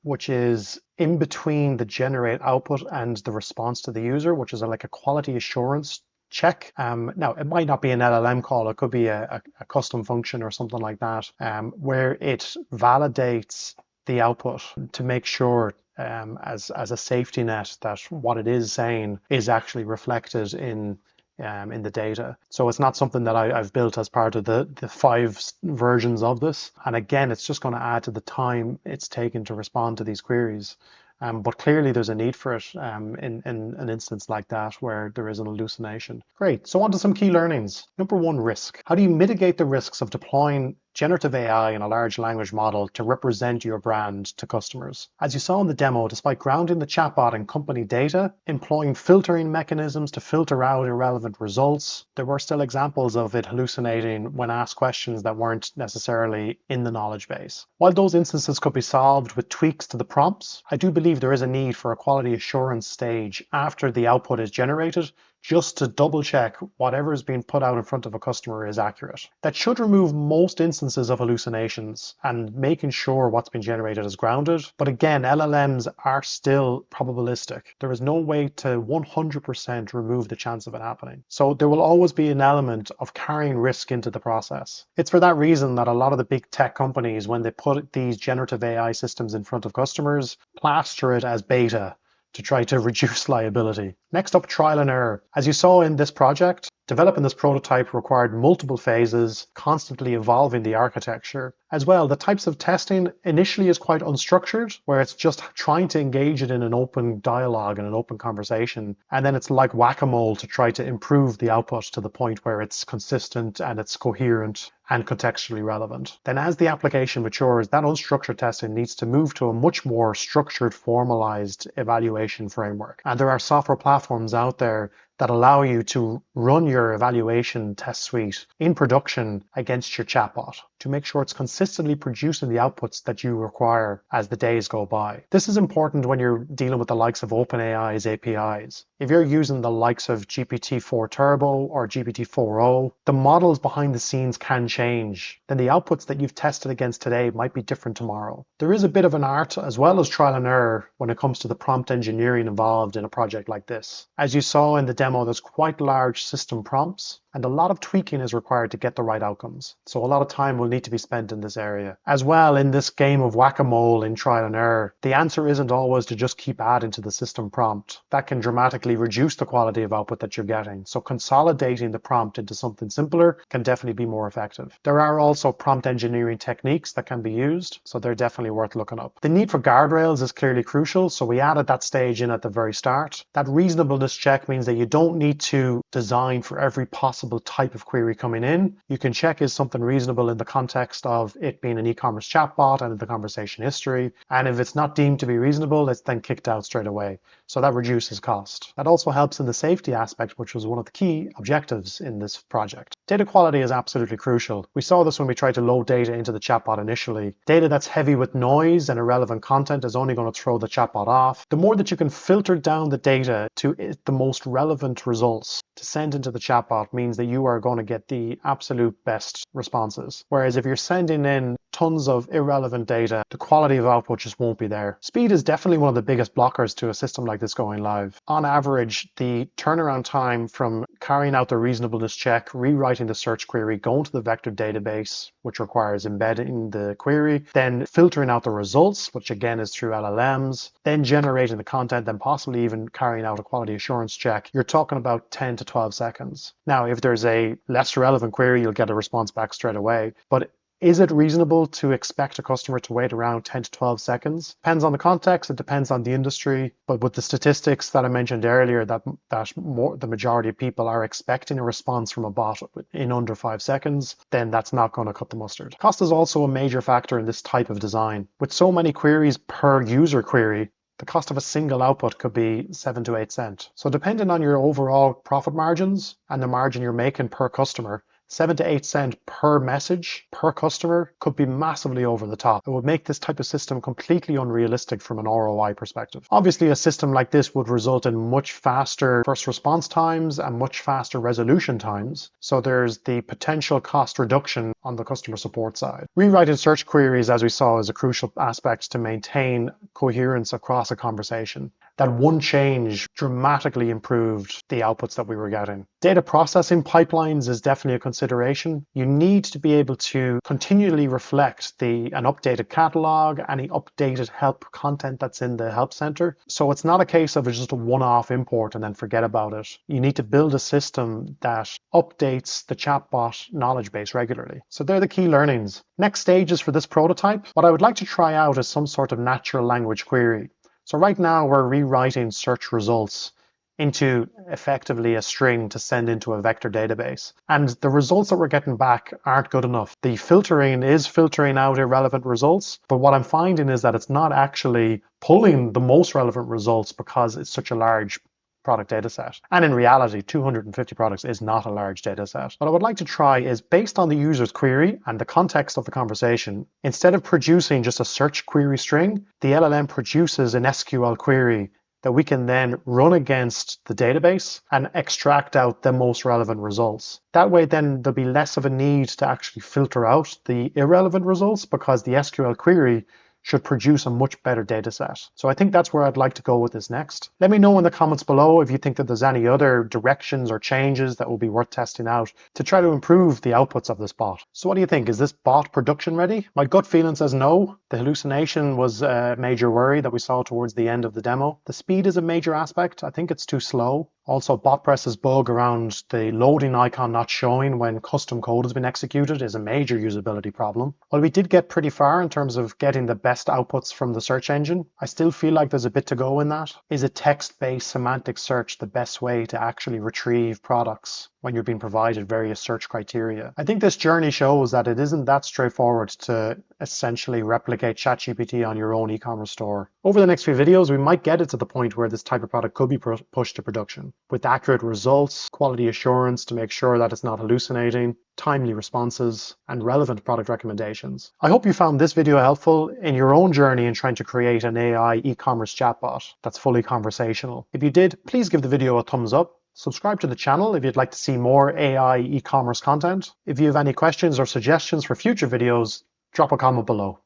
which is in between the generate output and the response to the user, which is like a quality assurance check. Now, it might not be an LLM call. It could be a custom function or something like that, where it validates the output to make sure as a safety net that what it is saying is actually reflected in the data. So it's not something that I've built as part of the 5 versions of this. And again, it's just going to add to the time it's taken to respond to these queries. But clearly there's a need for it in an instance like that where there is an hallucination. Great, so on to some key learnings. Number one, risk. How do you mitigate the risks of deploying generative AI in a large language model to represent your brand to customers? As you saw in the demo, despite grounding the chatbot in company data, employing filtering mechanisms to filter out irrelevant results, there were still examples of it hallucinating when asked questions that weren't necessarily in the knowledge base. While those instances could be solved with tweaks to the prompts, I do believe there is a need for a quality assurance stage after the output is generated, just to double check whatever is being put out in front of a customer is accurate. That should remove most instances of hallucinations and making sure what's been generated is grounded. But again, LLMs are still probabilistic. There is no way to 100% remove the chance of it happening. So there will always be an element of carrying risk into the process. It's for that reason that a lot of the big tech companies, when they put these generative AI systems in front of customers, plaster it as beta to try to reduce liability. Next up, trial and error. As you saw in this project, developing this prototype required multiple phases, constantly evolving the architecture. As well, the types of testing initially is quite unstructured, where it's just trying to engage it in an open dialogue and an open conversation. And then it's like whack-a-mole to try to improve the output to the point where it's consistent and it's coherent and contextually relevant. Then as the application matures, that unstructured testing needs to move to a much more structured, formalized evaluation framework. And there are software platforms out there that allow you to run your evaluation test suite in production against your chatbot to make sure it's consistently producing the outputs that you require as the days go by. This is important when you're dealing with the likes of OpenAI's APIs. If you're using the likes of GPT-4 Turbo or GPT4o, the models behind the scenes can change. Then the outputs that you've tested against today might be different tomorrow. There is a bit of an art as well as trial and error when it comes to the prompt engineering involved in a project like this. As you saw in the demo, there's quite large system prompts, and a lot of tweaking is required to get the right outcomes. So a lot of time will need to be spent in this area. As well, in this game of whack-a-mole in trial and error, the answer isn't always to just keep adding to the system prompt. That can dramatically reduce the quality of output that you're getting. So consolidating the prompt into something simpler can definitely be more effective. There are also prompt engineering techniques that can be used, so they're definitely worth looking up. The need for guardrails is clearly crucial, so we added that stage in at the very start. That reasonableness check means that you don't need to design for every possible type of query coming in. You can check is something reasonable in the context of it being an e-commerce chatbot and in the conversation history. And if it's not deemed to be reasonable, it's then kicked out straight away. So that reduces cost. That also helps in the safety aspect, which was one of the key objectives in this project. Data quality is absolutely crucial. We saw this when we tried to load data into the chatbot initially. Data that's heavy with noise and irrelevant content is only going to throw the chatbot off. The more that you can filter down the data to the most relevant results to send into the chatbot means that you are going to get the absolute best responses. Whereas if you're sending in tons of irrelevant data, the quality of output just won't be there. Speed is definitely one of the biggest blockers to a system like this going live. On average, the turnaround time from carrying out the reasonableness check, rewriting the search query, going to the vector database, which requires embedding the query, then filtering out the results, which again is through LLMs, then generating the content, then possibly even carrying out a quality assurance check, you're talking about 10 to 12 seconds. Now, if there's a less relevant query, you'll get a response back straight away. But is it reasonable to expect a customer to wait around 10 to 12 seconds? Depends on the context, it depends on the industry, but with the statistics that I mentioned earlier, the majority of people are expecting a response from a bot in under 5 seconds, then that's not going to cut the mustard. Cost is also a major factor in this type of design. With so many queries per user query, the cost of a single output could be 7 to 8 cents. So depending on your overall profit margins and the margin you're making per customer, 7 to 8 cents per message per customer could be massively over the top. It would make this type of system completely unrealistic from an ROI perspective. Obviously, a system like this would result in much faster first response times and much faster resolution times. So there's the potential cost reduction on the customer support side. Rewriting search queries, as we saw, is a crucial aspect to maintain coherence across a conversation. That one change dramatically improved the outputs that we were getting. Data processing pipelines is definitely a consideration. You need to be able to continually reflect an updated catalog, any updated help content that's in the help center. So it's not a case of just a one-off import and then forget about it. You need to build a system that updates the chatbot knowledge base regularly. So they're the key learnings. Next stages for this prototype. What I would like to try out is some sort of natural language query. So right now we're rewriting search results into effectively a string to send into a vector database. And the results that we're getting back aren't good enough. The filtering is filtering out irrelevant results, but what I'm finding is that it's not actually pulling the most relevant results because it's such a large product data set. And in reality, 250 products is not a large data set. What I would like to try is, based on the user's query and the context of the conversation, instead of producing just a search query string, the LLM produces an SQL query that we can then run against the database and extract out the most relevant results. That way, then there'll be less of a need to actually filter out the irrelevant results because the SQL query should produce a much better data set. So I think that's where I'd like to go with this next. Let me know in the comments below if you think that there's any other directions or changes that will be worth testing out to try to improve the outputs of this bot. So what do you think? Is this bot production ready? My gut feeling says no. The hallucination was a major worry that we saw towards the end of the demo. The speed is a major aspect. I think it's too slow. Also, BotPress's bug around the loading icon not showing when custom code has been executed is a major usability problem. While we did get pretty far in terms of getting the best outputs from the search engine, I still feel like there's a bit to go in that. Is a text-based semantic search the best way to actually retrieve products when you're being provided various search criteria? I think this journey shows that it isn't that straightforward to essentially replicate ChatGPT on your own e-commerce store. Over the next few videos, we might get it to the point where this type of product could be pushed to production with accurate results, quality assurance to make sure that it's not hallucinating, timely responses, and relevant product recommendations. I hope you found this video helpful in your own journey in trying to create an AI e-commerce chatbot that's fully conversational. If you did, please give the video a thumbs up. Subscribe to the channel if you'd like to see more AI e-commerce content. If you have any questions or suggestions for future videos, drop a comment below.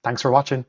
Thanks for watching.